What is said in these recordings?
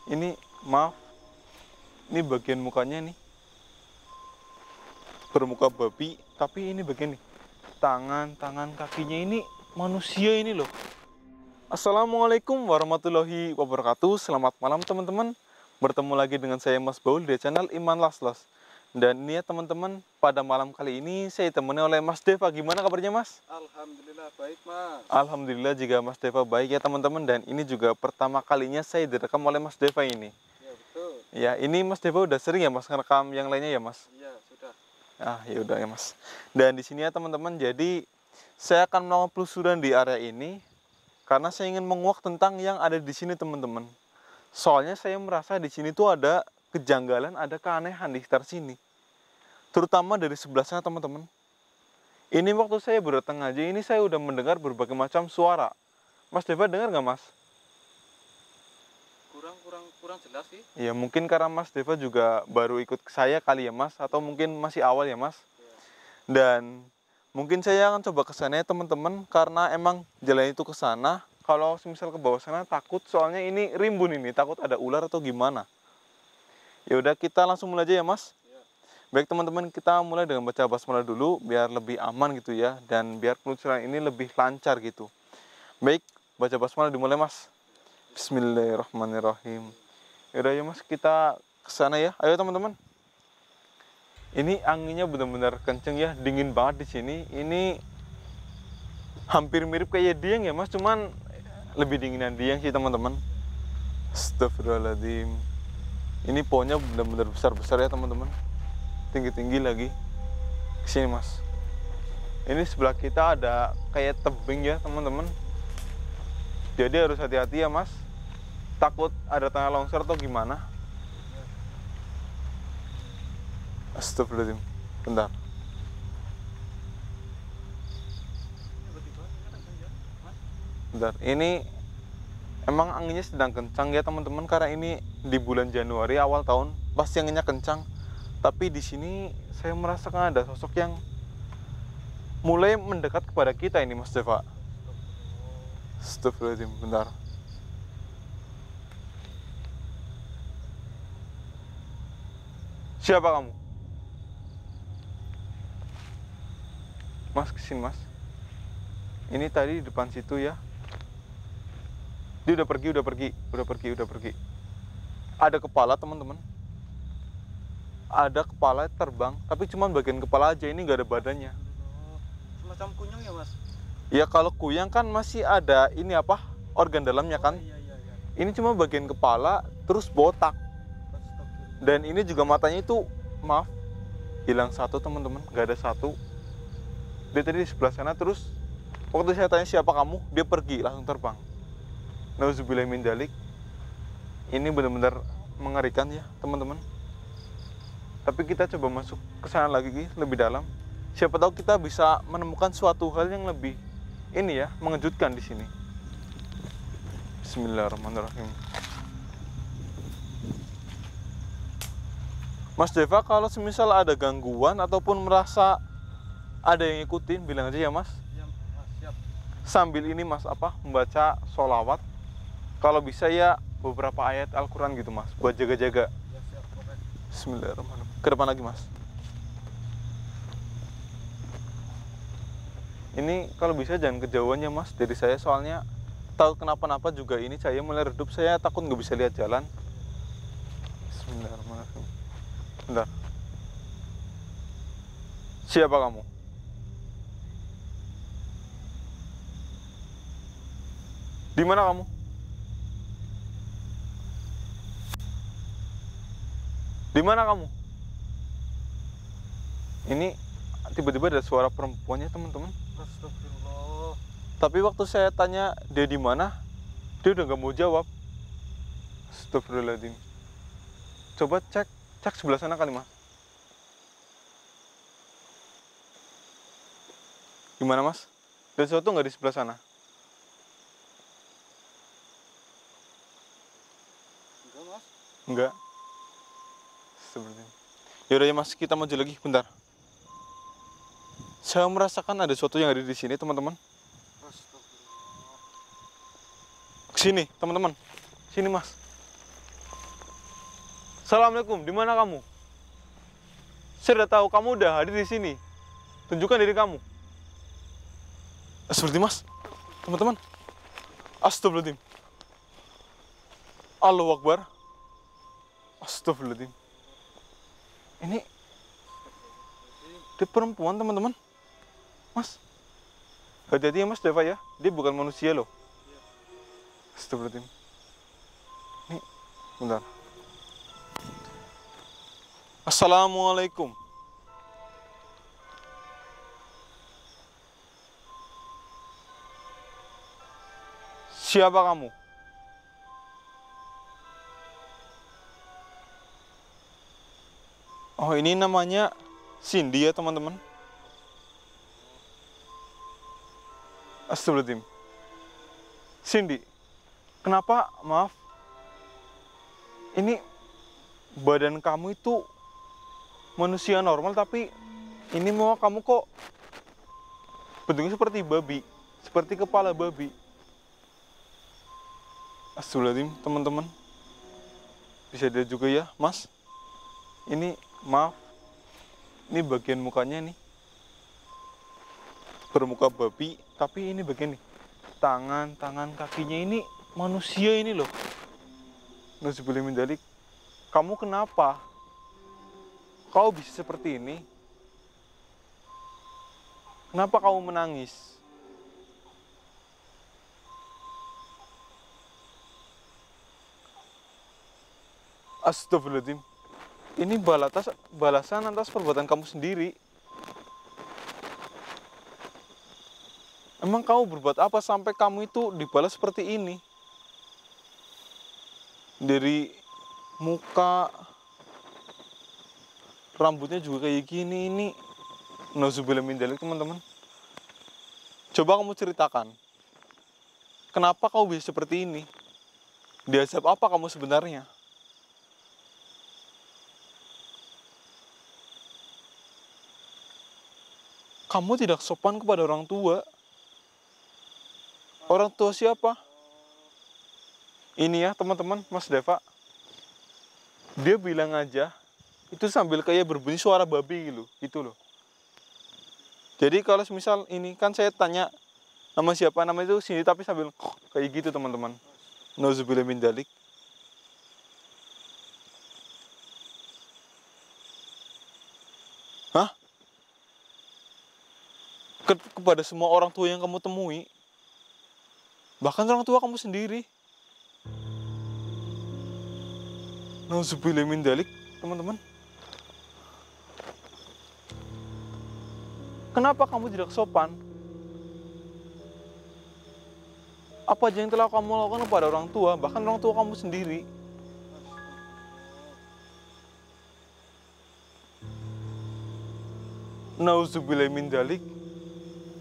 Ini maaf, ini bagian mukanya nih bermuka babi, tapi ini bagian nih tangan kakinya ini manusia ini loh. Assalamualaikum warahmatullahi wabarakatuh. Selamat malam teman-teman. Bertemu lagi dengan saya Mas Baul di channel Iman Laslas. Dan ini ya teman-teman, pada malam kali ini saya ditemani oleh Mas Deva. Gimana kabarnya Mas? Alhamdulillah baik Mas. Alhamdulillah jika Mas Deva baik ya teman-teman. Dan ini juga pertama kalinya saya direkam oleh Mas Deva ini. Ya betul. Ya, ini Mas Deva udah sering ya Mas ngerekam yang lainnya ya Mas? Iya sudah. Ah, ya udah ya Mas. Dan di sini ya teman-teman, jadi saya akan melakukan penelusuran di area ini karena saya ingin menguak tentang yang ada di sini teman-teman. Soalnya saya merasa di sini tuh ada kejanggalan, ada keanehan di sekitar sini. Terutama dari sebelah sana teman-teman. Ini waktu saya baru datang aja, ini saya udah mendengar berbagai macam suara. Mas Deva dengar nggak Mas? Kurang jelas sih. Ya mungkin karena Mas Deva juga baru ikut ke saya kali ya Mas, atau mungkin masih awal ya Mas. Ya. Dan mungkin saya akan coba ke sana ya teman-teman, karena emang jalan itu ke sana. Kalau misal ke bawah sana takut, soalnya ini rimbun ini, takut ada ular atau gimana. Ya udah kita langsung mulai aja ya Mas. Ya. Baik teman-teman, kita mulai dengan baca basmalah dulu biar lebih aman gitu ya, dan biar penelusuran ini lebih lancar gitu. Baik, baca basmalah dimulai Mas. Bismillahirrahmanirrahim. Yaudah ya Mas, kita ke sana ya. Ayo teman-teman. Ini anginnya benar-benar kenceng ya, dingin banget di sini. Ini hampir mirip kayak Dieng ya Mas, cuman lebih dinginan Dieng sih teman-teman. Astagfirullahaladzim. Ini pohonnya benar-benar besar-besar ya teman-teman. Tinggi-tinggi lagi. Kesini Mas. Ini sebelah kita ada kayak tebing ya teman-teman. Jadi harus hati-hati ya Mas. Takut ada tanah longsor atau gimana. Astagfirullahaladzim. Bentar. Bentar. Ini emang anginnya sedang kencang ya teman-teman, karena ini di bulan Januari awal tahun pasti anginnya kencang. Tapi di sini saya merasakan ada sosok yang mulai mendekat kepada kita ini Mas Deva. Astagfirullahaladzim. Bentar. Siapa kamu? Mas, kesini Mas. Ini tadi di depan situ ya. Dia udah pergi. Ada kepala teman-teman. Ada kepala terbang, tapi cuma bagian kepala aja, ini nggak ada badannya. Semacam kunyung ya Mas. Ya kalau kuyang kan masih ada ini apa? Organ dalamnya kan. Iya. Ini cuma bagian kepala terus botak. Astagfirullah. Dan ini juga matanya itu, maaf, hilang satu teman-teman, nggak ada satu. Dia tadi di sebelah sana, terus waktu saya tanya siapa kamu, dia pergi langsung terbang. Nauzubillah min dzalik. Ini benar-benar mengerikan ya teman-teman. Tapi kita coba masuk ke sana lagi lebih dalam. Siapa tahu kita bisa menemukan suatu hal yang lebih ini ya, mengejutkan di sini. Bismillahirrahmanirrahim. Mas Deva, kalau semisal ada gangguan ataupun merasa ada yang ngikutin, bilang aja ya Mas. Iya Mas, siap. Sambil ini Mas membaca sholawat. Kalau bisa ya beberapa ayat Al-Quran gitu Mas, buat jaga-jaga. Ya siap. Oke. Bismillahirrahmanirrahim. Ke depan lagi Mas. Ini kalau bisa jangan kejauhan ya Mas dari saya, soalnya tahu kenapa-napa juga ini saya mulai redup, saya takut nggak bisa lihat jalan. Bismillahirrahmanirrahim. Bentar. Siapa kamu? Di mana kamu? Di mana kamu? Ini tiba-tiba ada suara perempuannya teman-teman. Astagfirullah. Tapi waktu saya tanya dia di mana, dia udah nggak mau jawab. Astagfirullahaladzim. Coba cek sebelah sana kali Mas. Gimana Mas? Ada sesuatu nggak di sebelah sana? Enggak Mas. Enggak. Sebenarnya. Yaudah ya Mas, kita maju lagi bentar. Saya merasakan ada sesuatu yang ada di sini teman-teman. Astagfirullah. Sini teman-teman. Sini Mas. Assalamualaikum, di mana kamu? Saya udah tahu kamu udah hadir di sini. Tunjukkan diri kamu. Seperti mas, teman-teman. Astagfirullahaladzim. Allahu Akbar. Astagfirullahaladzim. Ini dia perempuan, teman-teman. Mas, hati-hati ya mas Deva ya. Dia bukan manusia loh. Astagfirullahaladzim. Ini, bentar. Assalamualaikum. Siapa kamu? Oh, ini namanya Cindy ya, teman-teman. Astagfirullahaladzim. Cindy, kenapa? Maaf. Ini badan kamu itu manusia normal, tapi ini mau kamu kok bentuknya seperti babi, seperti kepala babi. Astagfirullahaladzim, teman-teman. Bisa dilihat juga ya, Mas. Ini, maaf. Ini bagian mukanya nih. Bermuka babi, tapi ini bagian nih. Tangan, kakinya ini manusia ini loh. Nauzubillah min dzalik. Kamu kenapa? Kau bisa seperti ini? Kenapa kamu menangis? Astagfirullahaladzim. Ini balasan atas perbuatan kamu sendiri. Emang kamu berbuat apa sampai kamu itu dibalas seperti ini? Dari muka, rambutnya juga kayak gini, ini nauzubillah min dzalik, teman-teman. Coba kamu ceritakan, kenapa kamu bisa seperti ini? Diazab apa kamu sebenarnya? Kamu tidak sopan kepada orang tua. Orang tua siapa? Ini ya teman-teman, Mas Deva. Dia bilang aja, itu sambil kayak berbunyi suara babi gitu, itu loh. Jadi kalau misal ini kan saya tanya nama siapa, nama itu sini, tapi sambil kayak gitu teman-teman. Nauzubillah min dzalik. Hah? Kepada semua orang tua yang kamu temui, bahkan orang tua kamu sendiri. Nauzubillah min dzalik, teman-teman. Kenapa kamu tidak sopan? Apa aja yang telah kamu lakukan kepada orang tua, bahkan orang tua kamu sendiri? Nauzubillah min dzalik.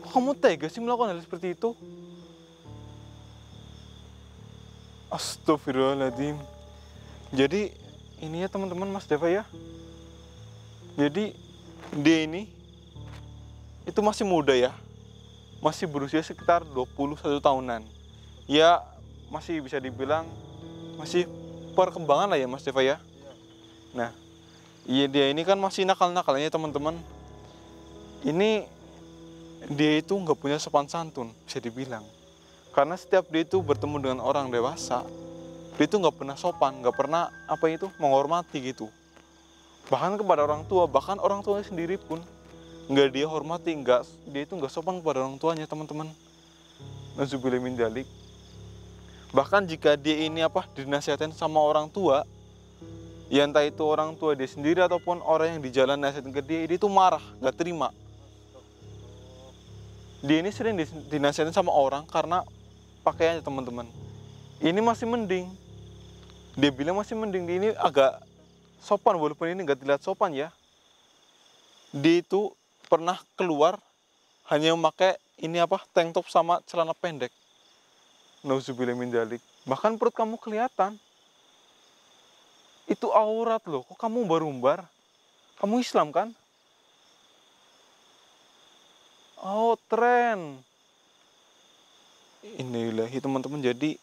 Kamu tega sih melakukan hal seperti itu? Astagfirullahaladzim. Jadi ini ya teman-teman, Mas Deva ya. Jadi dia ini itu masih muda ya. Masih berusia sekitar 21 tahunan. Ya masih bisa dibilang masih perkembangan lah ya Mas Deva ya. Nah, iya dia ini kan masih nakal-nakalnya teman-teman. Ini dia itu nggak punya sopan santun, bisa dibilang. Karena setiap dia itu bertemu dengan orang dewasa, dia itu nggak pernah sopan, nggak pernah apa itu menghormati gitu. Bahkan kepada orang tua, bahkan orang tuanya sendiri pun nggak dia hormati, dia itu nggak sopan kepada orang tuanya teman-teman. Nauzubillah min dzalik. Bahkan jika dia ini dinasihatin sama orang tua, ya entah itu orang tua dia sendiri ataupun orang yang di jalan nasihatin ke dia itu marah, nggak terima. Dia ini sering dinasihatin sama orang karena pakaiannya teman-teman. Ini masih mending. Dia bilang masih mending, dia ini agak sopan walaupun ini nggak dilihat sopan ya. Dia itu pernah keluar hanya memakai ini tank top sama celana pendek. Nauzubillah min dzalik. Bahkan perut kamu kelihatan. Itu aurat loh. Kok kamu umbar-umbar? Kamu Islam kan? Oh, tren. Inilahi teman-teman, jadi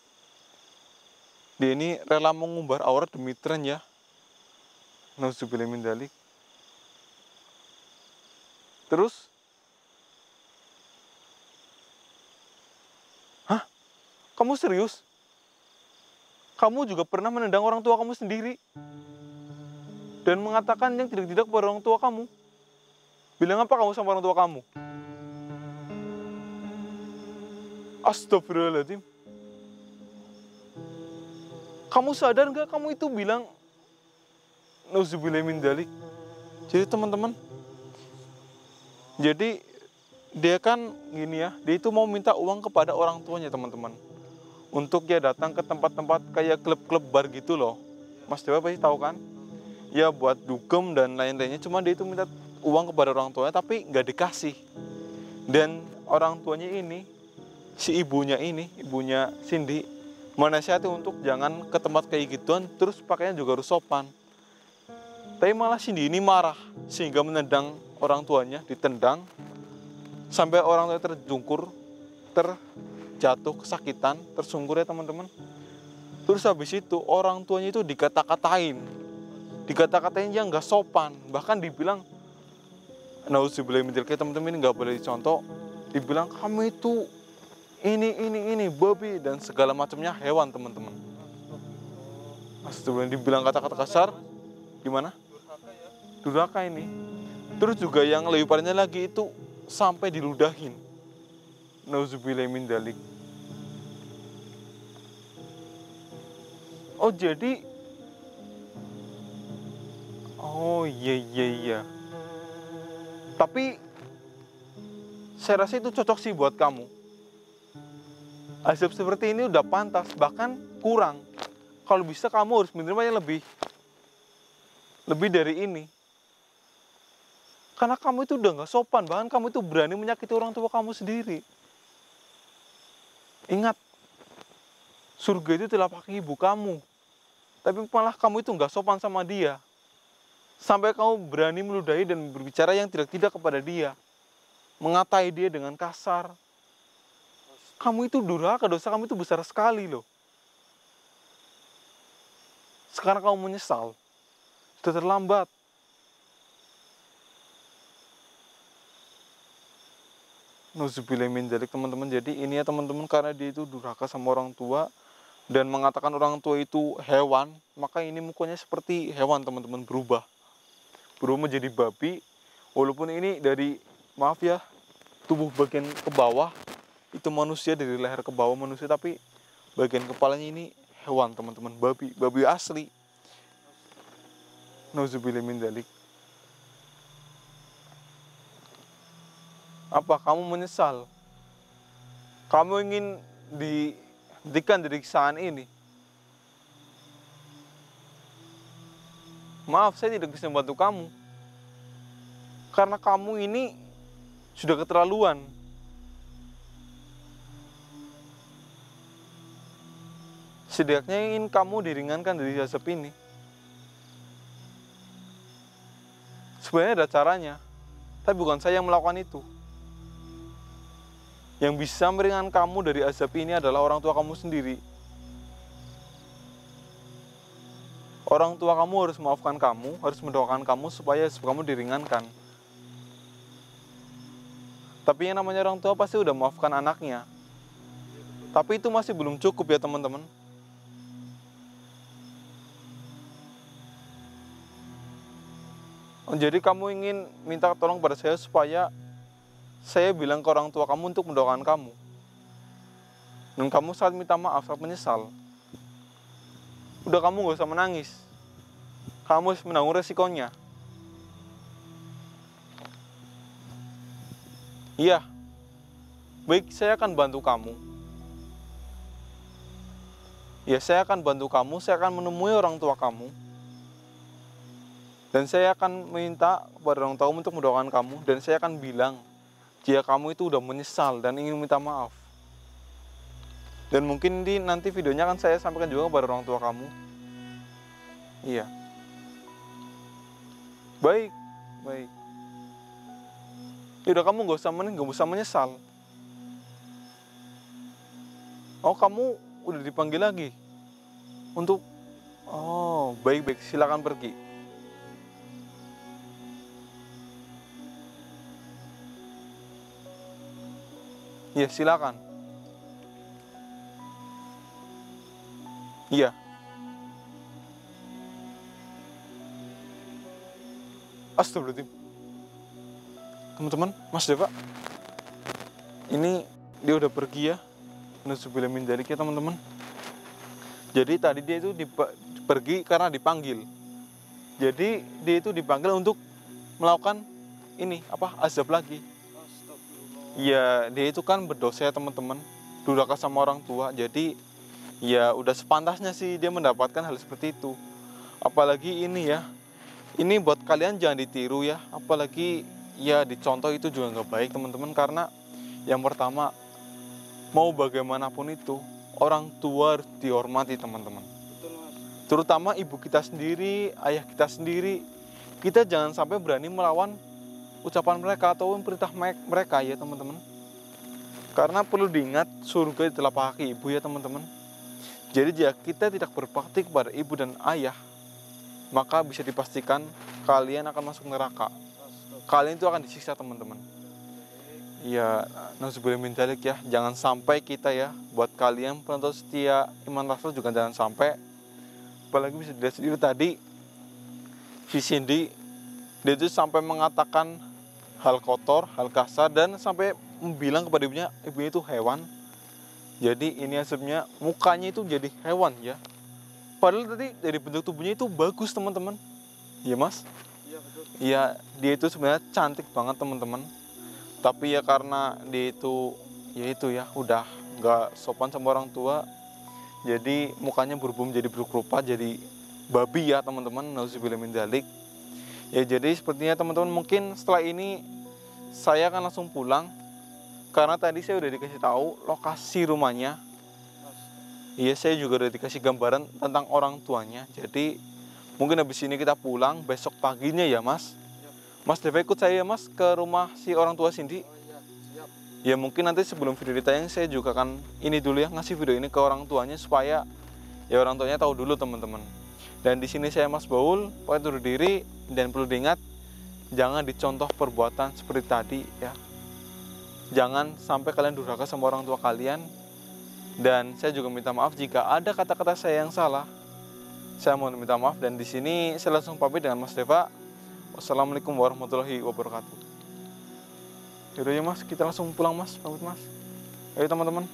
dia ini rela mengumbar aurat demi tren ya. Nauzubillah min dzalik. Terus, hah? Kamu serius? Kamu juga pernah menendang orang tua kamu sendiri dan mengatakan yang tidak-tidak kepada orang tua kamu. Bilang apa kamu sama orang tua kamu? Astagfirullahaladzim. Kamu sadar nggak kamu itu bilang nauzubillah min dzalik? Jadi teman-teman, jadi dia kan gini ya, dia itu mau minta uang kepada orang tuanya teman-teman. Untuk ya datang ke tempat-tempat kayak klub-klub bar gitu loh. Mas Dewa pasti tahu kan? Ya buat dugem dan lain-lainnya, cuma dia itu minta uang kepada orang tuanya tapi nggak dikasih. Dan orang tuanya ini, si ibunya ini, ibunya Cindy, menasihati untuk jangan ke tempat kayak gituan, terus pakainya juga harus sopan. Tapi malah Cindy ini marah, sehingga menendang orang tuanya, ditendang, sampai orang tuanya terjungkur, terjatuh kesakitan, tersungkur ya teman-teman. Terus habis itu orang tuanya itu dikata-katain yang nggak sopan, bahkan dibilang, nauzubillah min dzalik, teman-teman, ini nggak boleh dicontoh, dibilang kamu itu ini babi dan segala macamnya hewan teman-teman. Astagfirullah, dibilang kata-kata kasar, gimana? Durhaka ini. Terus juga yang lebih parahnya lagi itu sampai diludahin. Nauzubillah min dzalik. Oh jadi, oh iya. Tapi saya rasa itu cocok sih buat kamu. Azab seperti ini udah pantas, bahkan kurang. Kalau bisa kamu harus menerimanya lebih dari ini. Karena kamu itu udah gak sopan, bahkan kamu itu berani menyakiti orang tua kamu sendiri. Ingat, surga itu telapak ibu kamu. Tapi malah kamu itu gak sopan sama dia. Sampai kamu berani meludahi dan berbicara yang tidak-tidak kepada dia. Mengatai dia dengan kasar. Kamu itu durhaka, dosa kamu itu besar sekali loh. Sekarang kamu menyesal. Sudah terlambat. Nauzubillah min dzalik teman-teman. Jadi ini ya teman-teman, karena dia itu durhaka sama orang tua dan mengatakan orang tua itu hewan, maka ini mukanya seperti hewan teman-teman, berubah menjadi babi. Walaupun ini dari, maaf ya, tubuh bagian ke bawah itu manusia, dari leher ke bawah manusia, tapi bagian kepalanya ini hewan teman-teman, babi asli. Nauzubillah min dzalik. Apa kamu menyesal? Kamu ingin dihentikan dari siksaan ini? Maaf, saya tidak bisa membantu kamu. Karena kamu ini sudah keterlaluan. Setidaknya ingin kamu diringankan dari azab ini. Sebenarnya ada caranya, tapi bukan saya yang melakukan itu. Yang bisa meringankan kamu dari azab ini adalah orang tua kamu sendiri. Orang tua kamu harus memaafkan kamu, harus mendoakan kamu supaya azab kamu diringankan. Tapi yang namanya orang tua pasti udah memaafkan anaknya. Tapi itu masih belum cukup ya teman-teman. Jadi kamu ingin minta tolong pada saya supaya saya bilang ke orang tua kamu untuk mendoakan kamu. Dan kamu saat minta maaf, saat menyesal, udah kamu gak usah menangis. Kamu harus menanggung resikonya. Iya, baik, saya akan bantu kamu. Ya, saya akan bantu kamu, saya akan menemui orang tua kamu. Dan saya akan minta kepada orang tua untuk mendoakan kamu. Dan saya akan bilang, jika kamu itu udah menyesal dan ingin minta maaf. Dan mungkin nanti videonya akan saya sampaikan juga kepada orang tua kamu. Iya. Baik. Yaudah, kamu gak usah menyesal. Oh, kamu udah dipanggil lagi. Oh, baik, silakan pergi. Ya, silakan. Iya. Astagfirullahaladzim. Teman-teman, Mas Deva, ini dia udah pergi ya. Nauzubillah min dzalik ya teman-teman. Jadi tadi dia itu pergi karena dipanggil. Jadi dia itu dipanggil untuk melakukan ini azab lagi. Astagfirullah. Ya dia itu kan berdosa ya teman-teman, durhaka sama orang tua. Jadi ya udah sepantasnya sih dia mendapatkan hal seperti itu. Apalagi ini ya, ini buat kalian jangan ditiru ya. Apalagi ya dicontoh itu juga nggak baik teman-teman. Karena yang pertama, mau bagaimanapun itu orang tua harus dihormati teman-teman. Betul Mas. Terutama ibu kita sendiri, ayah kita sendiri. Kita jangan sampai berani melawan ucapan mereka atau perintah mereka ya teman-teman. Karena perlu diingat surga di telapak kaki ibu ya teman-teman. Jadi jika kita tidak berbakti kepada ibu dan ayah, maka bisa dipastikan kalian akan masuk neraka. Kalian itu akan disiksa teman-teman. Ya, nauzubillah min dzalik ya. Jangan sampai kita ya, buat kalian penonton setia Iman Rasul juga jangan sampai. Apalagi bisa dilihat sendiri tadi si Cindy, dia itu sampai mengatakan hal kotor, hal kasar, dan sampai bilang kepada ibunya itu hewan. Jadi ini asapnya mukanya itu jadi hewan ya. Padahal tadi dari bentuk tubuhnya itu bagus teman-teman. Iya mas? Iya betul. Iya, dia itu sebenarnya cantik banget teman-teman. Tapi ya karena dia itu ya udah nggak sopan sama orang tua, jadi mukanya berubah menjadi buruk rupa, jadi babi ya teman-teman. Nauzubillah min dzalik. Ya jadi sepertinya teman-teman mungkin setelah ini saya akan langsung pulang karena tadi saya udah dikasih tahu lokasi rumahnya. Iya, saya juga udah dikasih gambaran tentang orang tuanya. Jadi mungkin habis ini kita pulang besok paginya ya mas. Mas Deva ikut saya ya mas ke rumah si orang tua Cindy. Oh iya, siap. Ya mungkin nanti sebelum video ditayang saya juga akan ini dulu ya, ngasih video ini ke orang tuanya supaya ya orang tuanya tahu dulu teman-teman. Dan di sini saya Mas Baul, pamit undur diri, dan perlu diingat jangan dicontoh perbuatan seperti tadi ya. Jangan sampai kalian durhaka sama orang tua kalian. Dan saya juga minta maaf jika ada kata-kata saya yang salah. Saya mohon minta maaf, dan di sini saya langsung pamit dengan Mas Deva. Wassalamualaikum warahmatullahi wabarakatuh. Yaudah ya mas, kita langsung pulang mas, pamit mas. Ayo teman-teman.